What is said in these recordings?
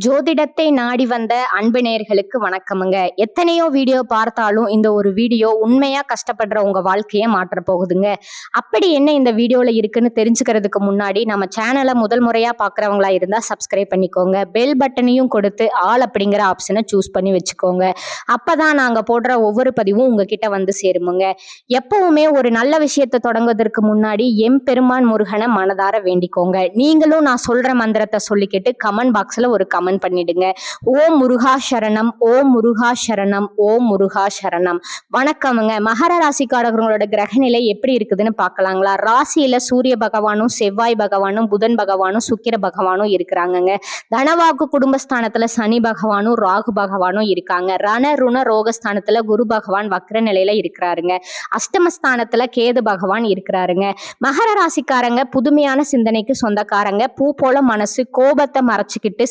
ஜோதிடத்தை நாடி வந்த அன்பு நேயர்களுக்கு வணக்கமுங்க. எத்தனையோ வீடியோ பார்த்தாலும் இந்த ஒரு வீடியோ உண்மையா கஷ்டப்படுற உங்க வாழ்க்கையை மாற்ற போகுதுங்க. அப்படி என்ன இந்த வீடியோல இருக்குன்னு தெரிஞ்சுக்கிறதுக்கு முன்னாடி நம்ம சேனலை முதல் முறையா பாக்குறவங்களா இருந்தா சப்ஸ்கிரைப் பண்ணிக்கோங்க. பெல் பட்டனையும் கொடுத்து ஆல் அப்படிங்கிற ஆப்ஷனை சூஸ் பண்ணி வச்சுக்கோங்க. அப்பதான் நாங்க போடுற ஒவ்வொரு பதிவும் உங்ககிட்ட வந்து சேருமுங்க. எப்பவுமே ஒரு நல்ல விஷயத்தை தொடங்குவதற்கு முன்னாடி எம்பெருமான் முருகனை மனதார வேண்டிக்கோங்க. நீங்களும் நான் சொல்ற மந்திரத்தை சொல்லிக்கிட்டு கமெண்ட் பாக்ஸ்ல ஒரு கமெண்ட் பண்ணிடுங்க. ஓம் முருகா சரணம், ஓம் முருகா சரணம், ஓம் முருகா சரணம். வணக்கமுங்க. மகர ராசிக்காரர்களோட கிரகநிலை எப்படி இருக்குதுன்னு பார்க்கலாங்களா? ராசியில சூரிய பகவானும் செவ்வாய் பகவானும் புதன் பகவானும் சுக்கிர பகவானும் இருக்கிறாங்கங்க. தனவாக்கு குடும்பஸ்தானத்துல சனி பகவானும் ராகு பகவானும் இருக்காங்க. ரண ருண ரோகஸ்தானத்துல குரு பகவான் வக்ர நிலையில இருக்கிறாருங்க. அஷ்டமஸ்தானத்துல கேது பகவான் இருக்கிறாருங்க. மகர ராசிக்காரங்க புதுமையான சிந்தனைக்கு சொந்தக்காரங்க. பூ போல மனசு, கோபத்தை மறைச்சுக்கிட்டு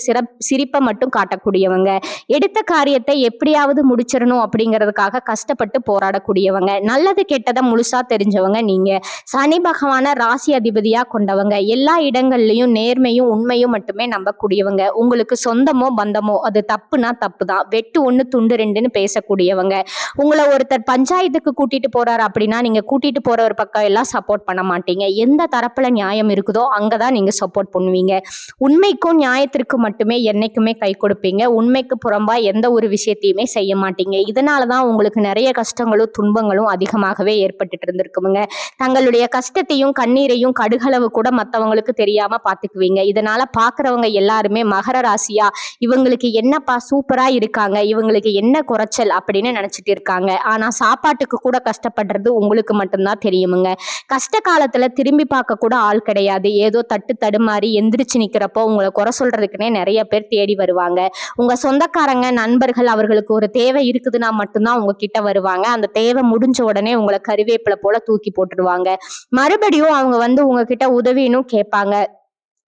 சிரிப்பை மட்டும் காட்டக்கூடியவங்க. எடுத்த காரியத்தை எப்படியாவது முடிச்சிடணும் அப்படிங்கிறதுக்காக கஷ்டப்பட்டு போராடக்கூடியவங்க. நல்லது கெட்டதை முழுசா தெரிஞ்சவங்க நீங்க. சனி பகவான ராசி அதிபதியா கொண்டவங்க. எல்லா இடங்கள்லயும் நேர்மையும் உண்மையும் மட்டுமே நம்பக்கூடியவங்க. உங்களுக்கு சொந்தமோ பந்தமோ அது தப்புனா தப்பு தான், வெட்டு ஒண்ணு துண்டு ரெண்டுன்னு பேசக்கூடியவங்க. உங்களை ஒருத்தர் பஞ்சாயத்துக்கு கூட்டிட்டு போறாரு அப்படின்னா நீங்க கூட்டிட்டு போற ஒரு பக்கம் எல்லாம் சப்போர்ட் பண்ண மாட்டீங்க. எந்த தரப்புல நியாயம் இருக்குதோ அங்கதான் நீங்க சப்போர்ட் பண்ணுவீங்க. உண்மைக்கும் நியாயத்திற்கும் மட்டுமே என்னைக்குமே கை கொடுப்பீங்க. உண்மைக்கு புறம்பா எந்த ஒரு விஷயத்தையுமே செய்ய மாட்டீங்க. இதனாலதான் உங்களுக்கு நிறைய கஷ்டங்களும் துன்பங்களும் அதிகமாகவே ஏற்பட்டுட்டு இருந்திருக்குமுங்க. தங்களுடைய கஷ்டத்தையும் கண்ணீரையும் கடுகளவு கூட மற்றவங்களுக்கு தெரியாம பாத்துக்குவீங்க. இதனால பாக்குறவங்க எல்லாருமே மகர ராசியா இவங்களுக்கு என்னப்பா சூப்பரா இருக்காங்க, இவங்களுக்கு என்ன குறைச்சல் அப்படின்னு நினைச்சிட்டு இருக்காங்க. ஆனா சாப்பாட்டுக்கு கூட கஷ்டப்படுறது உங்களுக்கு மட்டும்தான் தெரியுமுங்க. கஷ்ட காலத்துல திரும்பி பார்க்க கூட ஆள் கிடையாது. ஏதோ தட்டு தடுமாறி எந்திரிச்சு நிக்கிறப்போ உங்களை குறை சொல்றதுக்குன்னே நிறைய பேர் தேடி வருவாங்க. உங்க சொந்தக்காரங்க நண்பர்கள் அவர்களுக்கு ஒரு தேவை இருக்குதுன்னா மட்டும்தான் உங்ககிட்ட வருவாங்க. அந்த தேவை முடிஞ்ச உடனே உங்களை கருவேப்பிலை போல தூக்கி போட்டுடுவாங்க. மறுபடியும் அவங்க வந்து உங்ககிட்ட உதவின்னு கேட்பாங்க.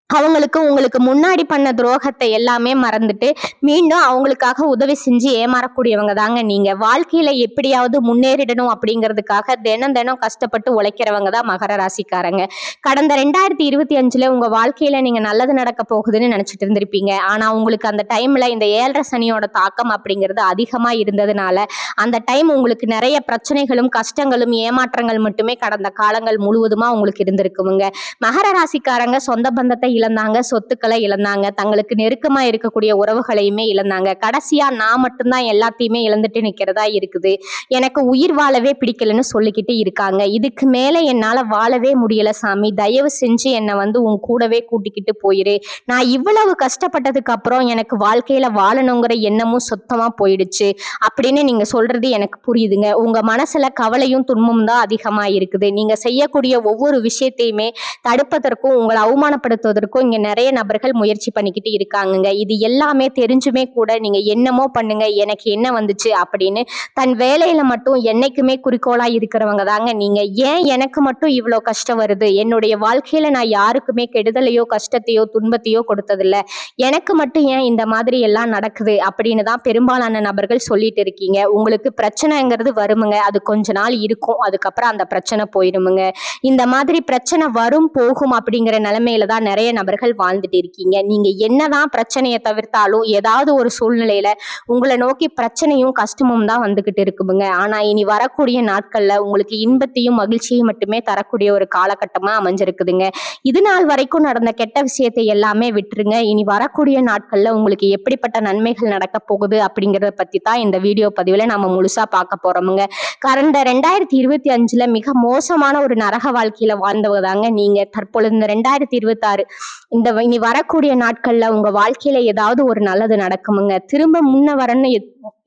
அவங்களுக்கு உங்களுக்கு முன்னாடி பண்ண துரோகத்தை எல்லாமே மறந்துட்டு மீண்டும் அவங்களுக்காக உதவி செஞ்சு ஏமாறக்கூடியவங்க தாங்க நீங்க. வாழ்க்கையில எப்படியாவது முன்னேறிடணும் அப்படிங்கிறதுக்காக தினம் தினம் கஷ்டப்பட்டு உழைக்கிறவங்க தான் மகர ராசிக்காரங்க. கடந்த 2025 உங்க வாழ்க்கையில நீங்க நல்லது நடக்க போகுதுன்னு நினைச்சிட்டு இருந்திருப்பீங்க. ஆனா உங்களுக்கு அந்த டைம்ல இந்த 7.5 சனியோட தாக்கம் அப்படிங்கிறது அதிகமா இருந்ததுனால அந்த டைம் உங்களுக்கு நிறைய பிரச்சனைகளும் கஷ்டங்களும் ஏமாற்றங்கள் மட்டுமே கடந்த காலங்கள் முழுவதுமா உங்களுக்கு இருந்திருக்குமுங்க. மகர ராசிக்காரங்க சொந்த பந்தத்தை இழந்தாங்க, சொத்துக்களை இழந்தாங்க, தங்களுக்கு நெருக்கமா இருக்கக்கூடிய உறவுகளையுமே இழந்தாங்க. கடைசியா நான் மட்டும்தான் எல்லாத்தையுமே இழந்துட்டு நிக்கிறதா இருக்குது, எனக்கு உயிர் வாழவே பிடிக்கலன்னு சொல்லிக்கிட்டு இருக்காங்க. இதுக்கு மேல என்னால வாழவே முடியல சாமி, தயவு செஞ்சு என்னை வந்து உன் கூடவே கூட்டிக்கிட்டு போயிரு. நான் இவ்வளவு கஷ்டப்பட்டதுக்கு அப்புறம் எனக்கு வாழ்க்கையில வாழணுங்கிற எண்ணமும் சுத்தமா போயிடுச்சு அப்படின்னு நீங்க சொல்றது எனக்கு புரியுதுங்க. உங்க மனசுல கவலையும் துன்பமும் தான் அதிகமா இருக்குது. நீங்க செய்யக்கூடிய ஒவ்வொரு விஷயத்தையுமே தடுப்பதற்கும் உங்களை அவமானப்படுத்துவதற்கும் இங்க நிறைய நபர்கள் முயற்சி பண்ணிக்கிட்டு இருக்காங்க. இது எல்லாமே தெரிஞ்சுமே கூட நீங்க என்னமோ பண்ணுங்க, எனக்கு என்ன வந்துச்சு அப்படின்னு தன் வேலையில மட்டும் என்னைக்குமே குறிக்கோளா இருக்கிறவங்க தாங்க நீங்க. ஏன் எனக்கு மட்டும் இவ்வளவு கஷ்டம் வருது, என்னுடைய வாழ்க்கையில நான் யாருக்குமே கெடுதலையோ கஷ்டத்தையோ துன்பத்தையோ கொடுத்ததில்ல, எனக்கு மட்டும் ஏன் இந்த மாதிரி எல்லாம் நடக்குது அப்படின்னு தான் பெரும்பாலான நபர்கள் சொல்லிட்டு இருக்கீங்க. உங்களுக்கு பிரச்சனைங்கிறது வருமுங்க, அது கொஞ்ச நாள் இருக்கும், அதுக்கப்புறம் அந்த பிரச்சனை போயிடுமுங்க. இந்த மாதிரி பிரச்சனை வரும் போகும் அப்படிங்கிற நிலைமையில தான் நிறைய நபர்கள் வாழ்ந்துட்டு இருக்கீங்க. நீங்க என்னதான் பிரச்சனையை தவிர்த்தாலும் ஏதாவது ஒரு சூழ்நிலையில உங்களை நோக்கி பிரச்சனையும் கஷ்டமும் தான் வந்துகிட்டு இருக்குங்க. ஆனா இனி வரக்கூடிய நாட்கள்ல உங்களுக்கு இன்பத்தையும் மகிழ்ச்சியையும் மட்டுமே தரக்கூடிய ஒரு காலகட்டமா அமைஞ்சிருக்குதுங்க. இது நாள் வரைக்கும் நடந்த கெட்ட விஷயத்தை எல்லாமே விட்டுருங்க. இனி வரக்கூடிய நாட்கள்ல உங்களுக்கு எப்படிப்பட்ட நன்மைகள் நடக்க போகுது அப்படிங்கறத பத்தி தான் இந்த வீடியோ பதிவுல நம்ம முழுசா பார்க்க போறோமுங்க. கடந்த 2025 மிக மோசமான ஒரு நரக வாழ்க்கையில வாழ்ந்தவங்க தாங்க நீங்க. தற்பொழுது இந்த 2026 இந்த இனி வரக்கூடிய நாட்கள்ல உங்க வாழ்க்கையில ஏதாவது ஒரு நல்லது நடக்குமுங்க. திரும்ப முன்ன வரன்னு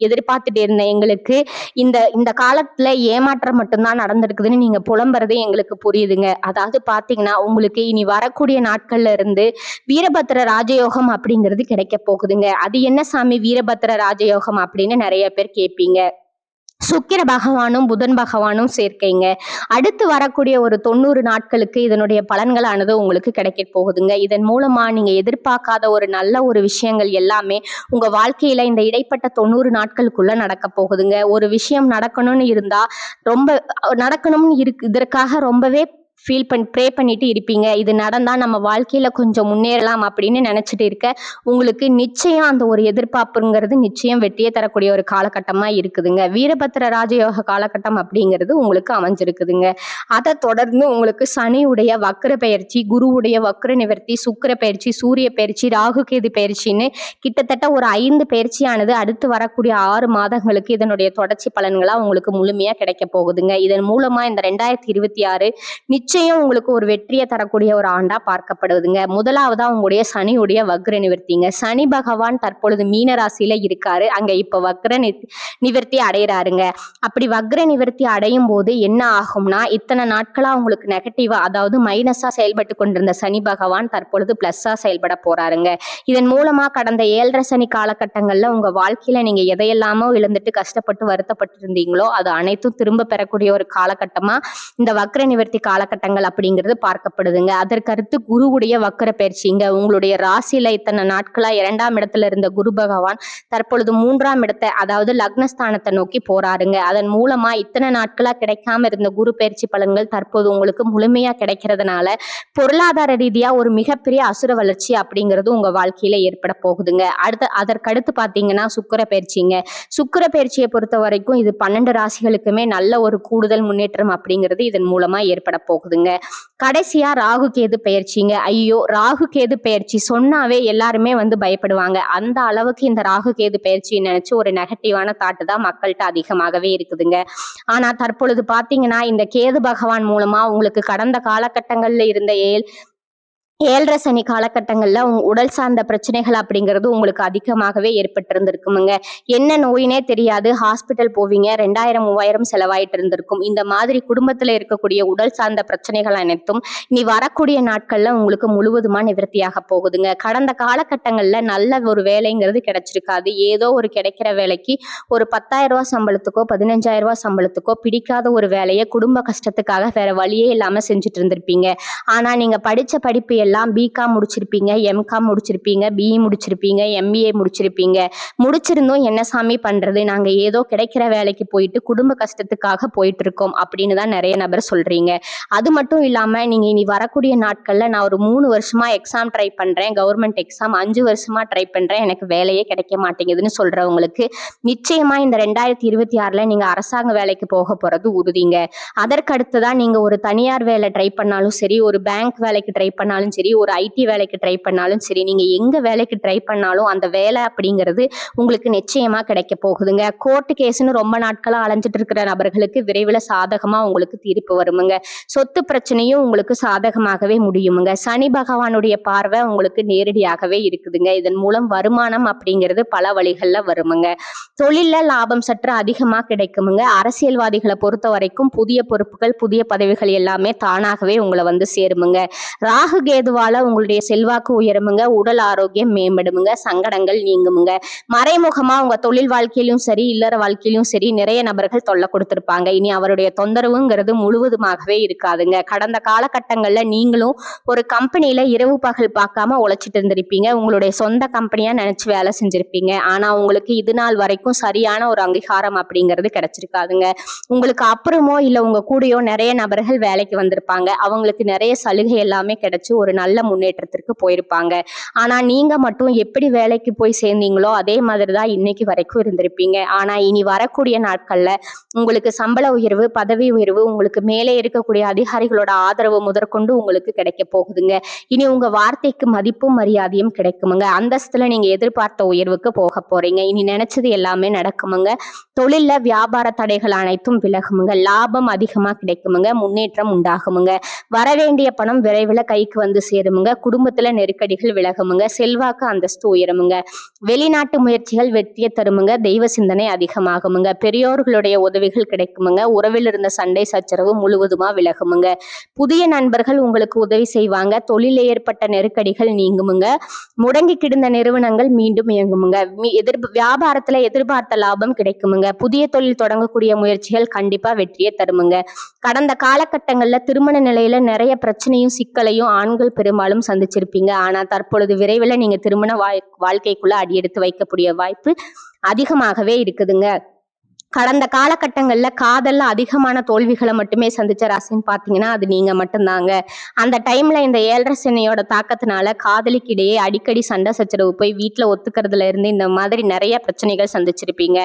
எதிர்பார்த்துட்டு இருந்த எங்களுக்கு இந்த இந்த காலத்துல ஏமாற்றம் மட்டும்தான் நடந்திருக்குதுன்னு நீங்க புலம்புறதே எங்களுக்கு புரியுதுங்க. அதாவது பாத்தீங்கன்னா உங்களுக்கு இனி வரக்கூடிய நாட்கள்ல இருந்து வீரபத்திர ராஜயோகம் அப்படிங்கிறது கிடைக்க போகுதுங்க. அது என்ன சாமி வீரபத்திர ராஜயோகம் அப்படின்னு நிறைய பேர் கேட்பீங்க. சுக்கிர பகவானும் புதன் பகவானும் சேர்க்கைங்க. அடுத்து வரக்கூடிய ஒரு 90 நாட்களுக்கு இதனுடைய பலன்களானது உங்களுக்கு கிடைக்க போகுதுங்க. இதன் மூலமா நீங்க எதிர்பார்க்காத ஒரு நல்ல ஒரு விஷயங்கள் எல்லாமே உங்க வாழ்க்கையில இந்த இடைப்பட்ட 90 நாட்களுக்குள்ள நடக்க போகுதுங்க. ஒரு விஷயம் நடக்கணும்னு இருந்தா ரொம்ப நடக்கணும்னு இருக்கு, இதற்காக ரொம்பவே ப்ரே பண்ணிட்டு இருப்பீங்க. இது நடந்தா நம்ம வாழ்க்கையில கொஞ்சம் முன்னேறலாம் அப்படின்னு நினைச்சிட்டு இருக்க உங்களுக்கு நிச்சயம் அந்த ஒரு எதிர்பார்ப்புங்கிறது நிச்சயம் வெற்றியை தரக்கூடிய ஒரு காலகட்டமா இருக்குதுங்க. வீரபத்திர ராஜயோக காலகட்டம் அப்படிங்கிறது உங்களுக்கு அமைஞ்சிருக்குதுங்க. அதை தொடர்ந்து உங்களுக்கு சனியுடைய வக்ர பயிற்சி, குருவுடைய வக்ர நிவர்த்தி, சுக்கிர பயிற்சி, சூரிய பயிற்சி, ராகு கேது பயிற்சின்னு கிட்டத்தட்ட ஒரு 5 பயிற்சியானது அடுத்து வரக்கூடிய 6 மாதங்களுக்கு இதனுடைய தொடர்ச்சி பலன்களா உங்களுக்கு முழுமையா கிடைக்க போகுதுங்க. இதன் மூலமா இந்த 2026 நிச்சயம் உங்களுக்கு ஒரு வெற்றியை தரக்கூடிய ஒரு ஆண்டா பார்க்கப்படுதுங்க. முதலாவதா உங்களுடைய சனியுடைய வக்ர நிவர்த்திங்க. சனி பகவான் தற்பொழுது மீன ராசியில இருக்காரு. அங்க இப்ப வக்ர நிவர்த்தி அடைகிறாருங்க. அப்படி வக்ர நிவர்த்தி அடையும் போது என்ன ஆகும்னா, இத்தனை நாட்களா உங்களுக்கு நெகட்டிவா அதாவது மைனஸா செயல்பட்டு கொண்டிருந்த சனி பகவான் தற்பொழுது பிளஸ்ஸா செயல்பட போறாருங்க. இதன் மூலமா கடந்த 7.5 சனி காலகட்டங்கள்ல உங்க வாழ்க்கையில நீங்க எதையெல்லாமோ இழந்துட்டு கஷ்டப்பட்டு வருத்தப்பட்டு இருந்தீங்களோ அது அனைத்தும் திரும்ப பெறக்கூடிய ஒரு காலகட்டமா இந்த வக்ர நிவர்த்தி காலகட்டங்கள் அப்படிங்கிறது பார்க்கப்படுதுங்க. அதற்கடுத்து குருவுடைய வக்ர பயிற்சிங்க. உங்களுடைய ராசியில இத்தனை நாட்களா 2ஆம் இடத்துல இருந்த குரு பகவான் தற்பொழுது 3ஆம் இடத்தை அதாவது லக்னஸ்தானத்தை நோக்கி போறாருங்க. அதன் மூலமா இத்தனை நாட்களா கிடைக்காம இருந்த குரு பயிற்சி பலன்கள் தற்போது உங்களுக்கு முழுமையா கிடைக்கிறதுனால பொருளாதார ரீதியா ஒரு மிகப்பெரிய அசுர வளர்ச்சி அப்படிங்கிறது உங்க வாழ்க்கையில ஏற்பட போகுதுங்க. அதற்கடுத்து பாத்தீங்கன்னா சுக்கிர பயிற்சிங்க. சுக்கிர பயிற்சியை பொறுத்த வரைக்கும் இது 12 ராசிகளுக்குமே நல்ல ஒரு கூடுதல் முன்னேற்றம் அப்படிங்கிறது இதன் மூலமா ஏற்பட போகுதுங்க. கடைசியா ராகு கேது பயிற்சிங்க. ஐயோ, ராகு கேது பயிற்சி சொன்னாவே எல்லாருமே பயப்படுவாங்க. அந்த அளவுக்கு இந்த ராகு கேது பயிற்சியை நினைச்சு ஒரு நெகட்டிவான தாட்டு தான் மக்கள்கிட்ட அதிகமாகவே இருக்குதுங்க. ஆனா தற்பொழுது பாத்தீங்கன்னா இந்த கேது பகவான் மூலமா உங்களுக்கு கடந்த காலகட்டங்கள்ல இருந்த 7.5 சனி காலகட்டங்கள்ல உடல் சார்ந்த பிரச்சனைகள் அப்படிங்கிறது உங்களுக்கு அதிகமாகவே ஏற்பட்டிருந்திருக்குமுங்க. என்ன நோயினே தெரியாது, ஹாஸ்பிட்டல் போவீங்க, 2000 3000 செலவாயிட்டு இருந்திருக்கும். இந்த மாதிரி குடும்பத்துல இருக்கக்கூடிய உடல் சார்ந்த பிரச்சனைகள் அனைத்தும் இனி வரக்கூடிய நாட்கள்ல உங்களுக்கு முழுவதுமா நிவர்த்தியாக போகுதுங்க. கடந்த காலகட்டங்கள்ல நல்ல ஒரு வேலைங்கிறது கிடைச்சிருக்காது. ஏதோ ஒரு கிடைக்கிற வேலைக்கு ஒரு 10,000 ரூபாய் சம்பளத்துக்கோ 15,000 ரூபாய் சம்பளத்துக்கோ பிடிக்காத ஒரு வேலையை குடும்ப கஷ்டத்துக்காக வேற வழியே இல்லாம செஞ்சுட்டு இருந்திருப்பீங்க. ஆனா நீங்க படிச்ச படிப்பு எல்லாம் பிகாம் முடிச்சிருப்பீங்க, எம்காம் முடிச்சிருப்பீங்க, பிஇ முடிச்சிருப்பீங்க, எம்பிஏ முடிச்சிருப்பீங்க. முடிச்சிருந்தோம் என்ன சாமி பண்றது, நாங்க ஏதோ கிடைக்கிற வேலைக்கு போயிட்டு குடும்ப கஷ்டத்துக்காக போயிட்டு இருக்கோம் அப்படின்னு தான் நிறைய நபர் சொல்றீங்க. அது மட்டும் இல்லாம நீங்க இனி வரக்கூடிய நாட்கள்ல நான் ஒரு 3 வருஷமா எக்ஸாம் ட்ரை பண்றேன், கவர்மெண்ட் எக்ஸாம் 5 வருஷமா ட்ரை பண்றேன், எனக்கு வேலையே கிடைக்க மாட்டேங்குதுன்னு சொல்றவங்களுக்கு நிச்சயமா இந்த 2026ல நீங்க அரசாங்க வேலைக்கு போக போறது உறுதிங்க. அதற்கடுத்துதான் நீங்க ஒரு தனியார் வேலை ட்ரை பண்ணாலும் சரி, ஒரு பேங்க் வேலைக்கு ட்ரை பண்ணாலும் சரி, ஒரு ஐடி வேலைக்கு ட்ரை பண்ணாலும் சரி, நீங்க எங்க வேலைக்கு ட்ரை பண்ணாலும் அந்த வேலை அப்படிங்கிறது உங்களுக்கு நிச்சயமா கிடைக்க போகுதுங்க. கோர்ட் கேஸ்ன்னு ரொம்ப நாட்களா அலைஞ்சிட்டு இருக்கிற நபர்களுக்கு விரைவில் சாதகமா உங்களுக்கு தீர்ப்பு வருமுங்க. சொத்து பிரச்சனையும் உங்களுக்கு சாதகமாகவே முடியுமுங்க. சனி பகவானுடைய பார்வை உங்களுக்கு நேரடியாகவே இருக்குதுங்க. இதன் மூலம் வருமானம் அப்படிங்கிறது பல வழிகள்ல வருமுங்க. தொழில்ல லாபம் சற்று அதிகமா கிடைக்குமுங்க. அரசியல்வாதிகளை பொறுத்த வரைக்கும் புதிய பொறுப்புகள், புதிய பதவிகள் எல்லாமே தானாகவே உங்களை சேருமுங்க. ராகு கேதுவால உங்களுடைய செல்வாக்கு உயருமுங்க, உடல் ஆரோக்கியம் மேம்படுமுங்க, சங்கடங்கள் நீங்குமுங்க. மறைமுகமா உங்க தொழில் வாழ்க்கையிலும் சரி, இல்லற வாழ்க்கையிலும் சரி நிறைய நபர்கள் தொல்லை கொடுத்திருப்பாங்க. இனி அவருடைய தொந்தரவுங்கிறது முழுவதுமாகவே இருக்காதுங்க. கடந்த காலகட்டங்கள்ல நீங்களும் ஒரு கம்பெனியில இரவு பகல் பார்க்காம உழைச்சிட்டு இருந்திருப்பீங்க. உங்களுடைய சொந்த கம்பெனியா நினைச்சு வேலை செஞ்சிருப்பீங்க. ஆனா உங்களுக்கு இது நாள் வரைக்கும் சரியான ஒரு அங்கீகாரம் அப்படிங்கிறது கிடைச்சிருக்காதுங்க. உங்களுக்கு அப்புறமோ இல்ல உங்க கூடயோ நிறைய நபர்கள் வேலைக்கு வந்திருப்பாங்க. அவங்களுக்கு நிறைய சலுகை எல்லாமே கிடைச்சு ஒரு நல்ல முன்னேற்றத்திற்கு போயிருப்பாங்க. ஆனா நீங்க மட்டும் எப்படி வேலைக்கு போய் சேர்ந்தீங்களோ அதே மாதிரிதான் இன்னைக்கு வரைக்கும் இருந்திருப்பீங்க. ஆனா இனி வரக்கூடிய நாட்கள்ல உங்களுக்கு சம்பள உயர்வு, பதவி உயர்வு, உங்களுக்கு மேலே இருக்கக்கூடிய அதிகாரிகளோட ஆதரவு முதற்கொண்டு உங்களுக்கு கிடைக்க போகுதுங்க. இனி உங்க வார்த்தைக்கு மதிப்பும் மரியாதையும் கிடைக்குமுங்க. அந்தஸ்துல நீங்க எதிர்பார்த்த உயர்வுக்கு போக போறீங்க. இனி நினைச்சது எல்லாமே நடக்குமுங்க. தொழில்ல வியாபார தடைகள் அனைத்தும் விலகுமுங்க. லாபம் அதிகமா கிடைக்குமுங்க. முன்னேற்றம் உண்டாகுமுங்க. வரவேண்டிய பணம் விரைவில் கைக்கு சேருமுங்க. குடும்பத்துல நெருக்கடிகள் விலகுமுங்க. செல்வாக்கு அந்தஸ்து உயருமுங்க. வெளிநாட்டு முயற்சிகள் வெற்றியை தருமுங்க. தெய்வ சிந்தனை அதிகமாகுமுங்க. பெரியோர்களுடைய உதவிகள் கிடைக்குமுங்க. உறவில் இருந்த சண்டை சச்சரவு முழுவதுமா விலகுமுங்க. புதிய நண்பர்கள் உங்களுக்கு உதவி செய்வாங்க. தொழிலில் ஏற்பட்ட நெருக்கடிகள் நீங்குமுங்க. முடங்கி கிடந்த நிறுவனங்கள் மீண்டும் இயங்குமுங்க. வியாபாரத்துல எதிர்பார்த்த லாபம் கிடைக்குமுங்க. புதிய தொழில் தொடங்கக்கூடிய முயற்சிகள் கண்டிப்பா வெற்றியை தருமுங்க. கடந்த காலகட்டங்கள்ல திருமண நிலையில நிறைய பிரச்சனையும் சிக்கலையும் ஆண்கள் பெரும்பாலும் சந்திச்சிருப்பீங்க. ஆனா தற்பொழுது விரைவில் நீங்க திருமண வாழ்க்கைக்குள்ள அடியெடுத்து வைக்கக்கூடிய வாய்ப்பு அதிகமாகவே இருக்குதுங்க. கடந்த காலகட்டங்கள்ல காதல்ல அதிகமான தோல்விகளை மட்டுமே சந்திச்ச ராசின்னு பாத்தீங்கன்னா அது நீங்க மட்டும்தாங்க. அந்த டைம்ல இந்த 7.5 சனியோட தாக்கத்தினால காதலிக்கிடையே அடிக்கடி சண்டை சச்சரவு போய் வீட்டுல ஒத்துக்கிறதுல இருந்து இந்த மாதிரி நிறைய பிரச்சனைகள் சந்திச்சிருப்பீங்க.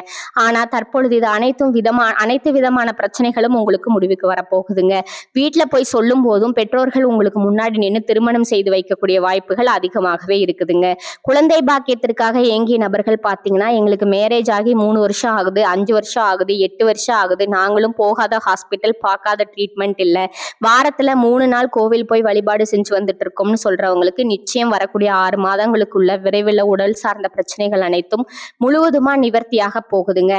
ஆனா தற்பொழுது இது அனைத்து விதமான பிரச்சனைகளும் உங்களுக்கு முடிவுக்கு வரப்போகுதுங்க. வீட்டுல போய் சொல்லும் போதும் பெற்றோர்கள் உங்களுக்கு முன்னாடி நின்று திருமணம் செய்து வைக்கக்கூடிய வாய்ப்புகள் அதிகமாகவே இருக்குதுங்க. குழந்தை பாக்கியத்திற்காக ஏங்கிய நபர்கள் பாத்தீங்கன்னா எங்களுக்கு மேரேஜ் ஆகி 3 வருஷம் ஆகுது, 5 வருஷம் ஆகுது, 8 வருஷம் ஆகுது, நாங்களும் போகாத ஹாஸ்பிட்டல், பார்க்காத ட்ரீட்மெண்ட் இல்ல, வாரத்துல 3 நாள் கோவில் போய் வழிபாடு செஞ்சு வந்துட்டு இருக்கோம்னு சொல்றவங்களுக்கு நிச்சயம் வரக்கூடிய 6 மாதங்களுக்குள்ள விரைவில் உடல் சார்ந்த பிரச்சனைகள் அனைத்தும் முழுவதுமா நிவர்த்தியாக போகுதுங்க.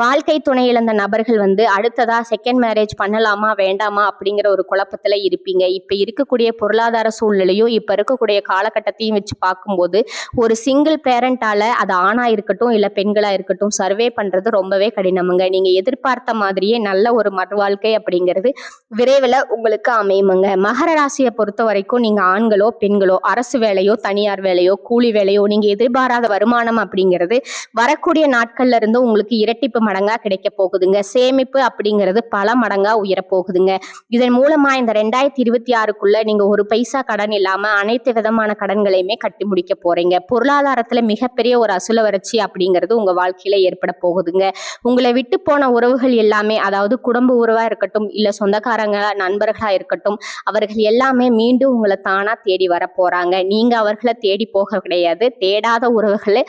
வாழ்க்கை துணை இழந்த நபர்கள் அடுத்ததா செகண்ட் மேரேஜ் பண்ணலாமா வேண்டாமா அப்படிங்கிற ஒரு குழப்பத்துல இருப்பீங்க. இப்ப இருக்கக்கூடிய பொருளாதார சூழ்நிலையும் இப்ப இருக்கக்கூடிய காலகட்டத்தையும் வச்சு பார்க்கும்போது ஒரு சிங்கிள் பேரண்டால அது ஆணா இருக்கட்டும் இல்ல பெண்களா இருக்கட்டும் சர்வே பண்றது ரொம்பவே கடினம். நீங்க எதிர்பார்த்த மாதிரியே நல்ல ஒரு வாழ்க்கை அப்படிங்கிறது விரைவில் உங்களுக்கு அமையுமுங்க. மகர ராசியை பொறுத்த வரைக்கும் நீங்க ஆண்களோ பெண்களோ அரசு வேலையோ தனியார் வேலையோ கூலி வேலையோ நீங்க எதிர்பாராத வருமானம் அப்படிங்கிறது வரக்கூடிய நாட்கள்ல இருந்து உங்களுக்கு இரட்டிப்பு மடங்கா கிடைக்க போகுதுங்க. சேமிப்பு அப்படிங்கிறது பல மடங்கா உயர போகுதுங்க. இதன் மூலமா இந்த 2026க்குள்ள நீங்க ஒரு பைசா கடன் இல்லாம அனைத்து விதமான கடன்களையுமே கட்டி முடிக்க போறீங்க. பொருளாதாரத்துல மிகப்பெரிய ஒரு அசுல வறட்சி அப்படிங்கிறது உங்க வாழ்க்கையில ஏற்பட போகுதுங்க. உங்களை விட்டு போன உறவுகள் எல்லாமே, அதாவது குடும்ப உறவா இருக்கட்டும் இல்ல சொந்தக்காரங்க நண்பர்களா இருக்கட்டும், அவர்கள் எல்லாமே மீண்டும் உங்களை தானா தேடி வர போறாங்க. நீங்க அவர்களை தேடி போக கிடையாது. தேடாத உறவுகளை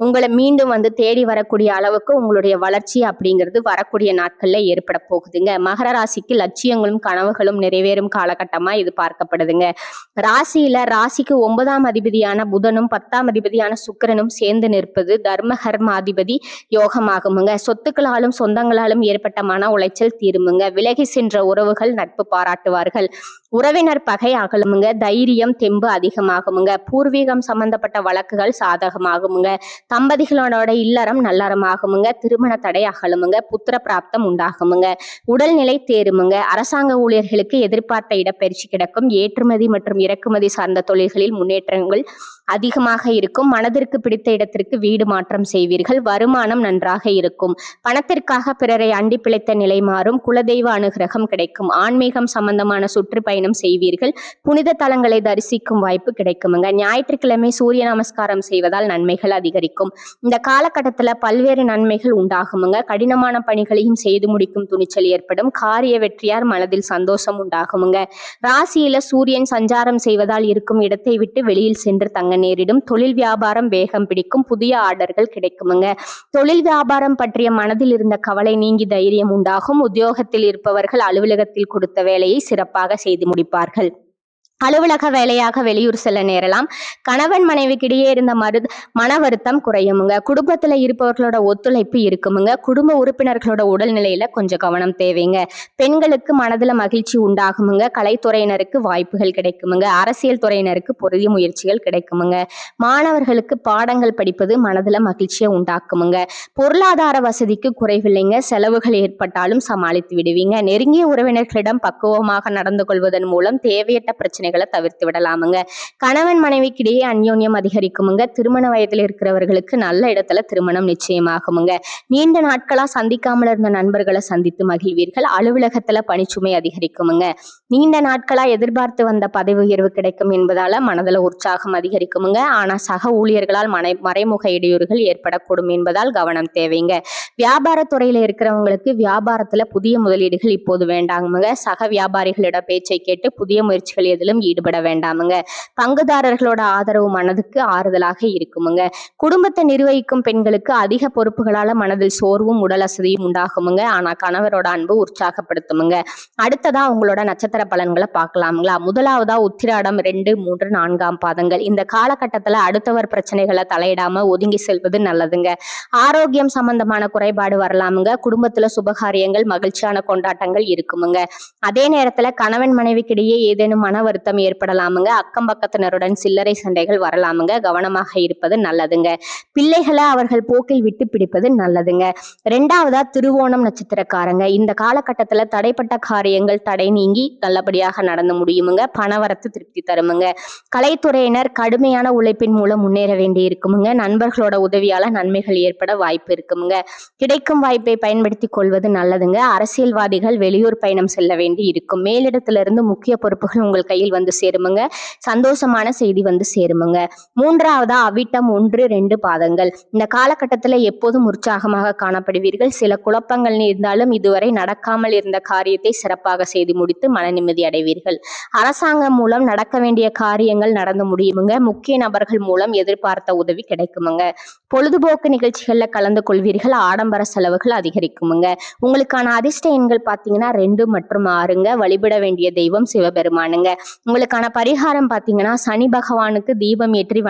உங்களை மீண்டும் தேடி வரக்கூடிய அளவுக்கு உங்களுடைய வளர்ச்சி அப்படிங்கிறது வரக்கூடிய நாட்கள்ல ஏற்பட போகுதுங்க. மகர ராசிக்கு லட்சியங்களும் கனவுகளும் நிறைவேறும் காலகட்டமா இது பார்க்கப்படுதுங்க. ராசிக்கு 9ஆம் அதிபதியான புதனும் 10ஆம் அதிபதியான சுக்கிரனும் சேர்ந்து நிற்பது தர்ம கர்ம அதிபதி யோகமாகுமுங்க. சொத்துக்களாலும் சொந்தங்களாலும் ஏற்பட்ட மன உளைச்சல் தீருமுங்க. விலகி சென்ற உறவுகள் நட்பு பாராட்டுவார்கள். உறவினர் பகை அகலுமுங்க. தைரியம் தெம்பு அதிகமாகுமுங்க. பூர்வீகம் சம்பந்தப்பட்ட வழக்குகள் சாதகமாகுமுங்க. தம்பதிகளோட இல்லறம் நல்லறமாகுமுங்க. திருமண தடை அகலுமுங்க. புத்திர பிராப்தம் உண்டாகுமுங்க. உடல்நிலை தேருமுங்க. அரசாங்க ஊழியர்களுக்கு எதிர்பார்த்த இடப்பெயர்ச்சி கிடைக்கும். ஏற்றுமதி மற்றும் இறக்குமதி சார்ந்த தொழில்களில் முன்னேற்றங்கள் அதிகமாக இருக்கும். மனதிற்கு பிடித்த இடத்திற்கு வீடு மாற்றம் செய்வீர்கள். வருமானம் நன்றாக இருக்கும். பணத்திற்காக பிறரை அண்டி பிழைத்த நிலை மாறும். குலதெய்வ அனுகிரகம் கிடைக்கும். ஆன்மீகம் சம்பந்தமான சுற்றுப்பயணம் செய்வீர்கள். புனித தலங்களை தரிசிக்கும் வாய்ப்பு கிடைக்குமுங்க. ஞாயிற்றுக்கிழமை சூரிய நமஸ்காரம் செய்வதால் நன்மைகள் அதிகரிக்கும். இந்த காலகட்டத்துல பல்வேறு நன்மைகள் உண்டாகுமுங்க. கடினமான பணிகளையும் செய்து முடிக்கும் துணிச்சல் ஏற்படும். காரிய வெற்றியார் மனதில் சந்தோஷம் உண்டாகுமுங்க. ராசியில சூரியன் சஞ்சாரம் செய்வதால் இருக்கும் இடத்தை விட்டு வெளியில் சென்று தங்க நேரிடும். தொழில் வியாபாரம் வேகம் பிடிக்கும். புதிய ஆர்டர்கள் கிடைக்குமுங்க. தொழில் வியாபாரம் பற்றிய மனதில் இருந்த கவலை நீங்கி தைரியம் உண்டாகும். உத்தியோகத்தில் இருப்பவர்கள் அலுவலகத்தில் கொடுத்த வேலையை சிறப்பாக செய்து முடிப்பார்கள். அலுவலக வேலையாக வெளியூர் செல்ல நேரலாம். கணவன் மனைவிக்கிடையே இருந்த மன வருத்தம் குறையுமுங்க. குடும்பத்துல இருப்பவர்களோட ஒத்துழைப்பு இருக்குமுங்க. குடும்ப உறுப்பினர்களோட உடல்நிலையில கொஞ்சம் கவனம் தேவைங்க. பெண்களுக்கு மனதுல மகிழ்ச்சி உண்டாகுமுங்க. கலைத்துறையினருக்கு வாய்ப்புகள் கிடைக்குமுங்க. அரசியல் துறையினருக்கு புதிய முயற்சிகள் கிடைக்குமுங்க. மாணவர்களுக்கு பாடங்கள் படிப்பது மனதுல மகிழ்ச்சியை உண்டாக்குமுங்க. பொருளாதார வசதிக்கு குறைவில்லைங்க. செலவுகள் ஏற்பட்டாலும் சமாளித்து விடுவீங்க. நெருங்கிய உறவினர்களிடம் பக்குவமாக நடந்து கொள்வதன் மூலம் தேவையற்ற பிரச்சனை தவிர்த்து விடலாமுங்க. கணவன் மனைவிக்கிடையே அந்யோன்யம் அதிகரிக்குமுங்க. திருமண வயதில் இருக்கிறவர்களுக்கு நல்ல இடத்துல திருமணம் நிச்சயமாகுமுங்க. நீண்ட நாட்களா சந்திக்காமல் இருந்த நண்பர்களை சந்தித்து மகிழ்வீர்கள். அலுவலகத்துல பணிச்சுமை அதிகரிக்குமுங்க. நீண்ட நாட்களா எதிர்பார்த்து வந்த பதவி உயர்வு கிடைக்கும் என்பதால மனதில் உற்சாகம் அதிகரிக்குமுங்க. ஆனா சக ஊழியர்களால் மறைமுக இடையூறுகள் ஏற்படக்கூடும் என்பதால் கவனம் தேவைங்க. வியாபாரத்துறையில இருக்கிறவங்களுக்கு வியாபாரத்துல புதிய முதலீடுகள் இப்போது வேண்டாமுங்க. சக வியாபாரிகளோட பேச்சை கேட்டு புதிய முயற்சிகள் எதிலும் ஈடுபட வேண்டாமுங்க. பங்குதாரர்களோட ஆதரவு மனதுக்கு ஆறுதலாக இருக்குமுங்க. குடும்பத்தை நிர்வகிக்கும் பெண்களுக்கு அதிக பொறுப்புகளால மனதில் சோர்வும் உடல் அசதியும் உண்டாகுமுங்க. ஆனா கணவரோட அன்பு உற்சாகப்படுத்துமுங்க. அடுத்ததா உங்களோட நட்சத்திர பலன்களை பார்க்கலாமுங்களா. முதலாவதா உத்திராடம் 2, 3, 4ஆம் பாதங்கள். இந்த காலகட்டத்துல அடுத்தவர் பிரச்சனைகளை தலையிடாம ஒதுங்கி செல்வது நல்லதுங்க. ஆரோக்கியம் சம்பந்தமான குறைபாடு வரலாமுங்க. குடும்பத்துல சுபகாரியங்கள் மகிழ்ச்சியான கொண்டாட்டங்கள் இருக்குமுங்க. அதே நேரத்துல கணவன் மனைவிக்கிடையே ஏதேனும் மன வருத்தம் அழுத்தம் ஏற்படலாமுங்க. அக்கம் பக்கத்தினருடன் சில்லறை சண்டைகள் வரலாமுங்க. கவனமாக இருப்பது நல்லதுங்க. பிள்ளைகளை அவர்கள் போக்கில் விட்டு பிடிப்பது நல்லதுங்க. ரெண்டாவதா திருவோணம் நட்சத்திரக்காரங்க, இந்த காலகட்டத்துல தடைப்பட்ட காரியங்கள் தடை நீங்கி நல்லபடியாக நடந்து முடியுமுங்க. பணவரத்து திருப்தி தருமுங்க. கலைத்துறையினர் கடுமையான உழைப்பின் மூலம் முன்னேற வேண்டி இருக்குமுங்க. நண்பர்களோட உதவியால நன்மைகள் ஏற்பட வாய்ப்பு இருக்குமுங்க. கிடைக்கும் வாய்ப்பை பயன்படுத்தி கொள்வது நல்லதுங்க. அரசியல்வாதிகள் வெளியூர் பயணம் செல்ல வேண்டி இருக்கும். மேலிடத்திலிருந்து முக்கிய பொறுப்புகள் உங்கள் கையில் வந்து சேருமுங்க. சந்தோஷமான செய்தி வந்து சேருமுங்க. மூன்றாவதா அவிட்டம் 1, 2 பாதங்கள், இந்த காலகட்டத்துல எப்போதும் உற்சாகமாக காணப்படுவீர்கள். சில குழப்பங்கள் இருந்தாலும் இதுவரை நடக்காமல் இருந்த காரியத்தை சிறப்பாக செய்து முடித்து மன நிம்மதி அடைவீர்கள். அரசாங்கம் மூலம் நடக்க வேண்டிய காரியங்கள் நடந்து முடியுமுங்க. முக்கிய நபர்கள் மூலம் எதிர்பார்த்த உதவி கிடைக்குமுங்க. பொழுதுபோக்கு நிகழ்ச்சிகள்ல கலந்து கொள்வீர்கள். ஆடம்பர செலவுகள் அதிகரிக்குமுங்க. உங்களுக்கான அதிர்ஷ்ட எண்கள் பாத்தீங்கன்னா 2 மற்றும் 6ங்க. வழிபட வேண்டிய தெய்வம் சிவபெருமானுங்க. உங்களுக்கான பரிகாரம் பாத்தீங்கன்னா சனி பகவானுக்கு தீபம் ஏற்றி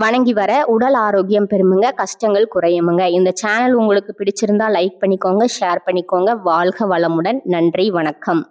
வணங்கி வர உடல் ஆரோக்கியம் பெறுமுங்க. கஷ்டங்கள் குறையுமுங்க. இந்த சேனல் உங்களுக்கு பிடிச்சிருந்தா லைக் பண்ணிக்கோங்க, ஷேர் பண்ணிக்கோங்க. வாழ்க வளமுடன். நன்றி, வணக்கம்.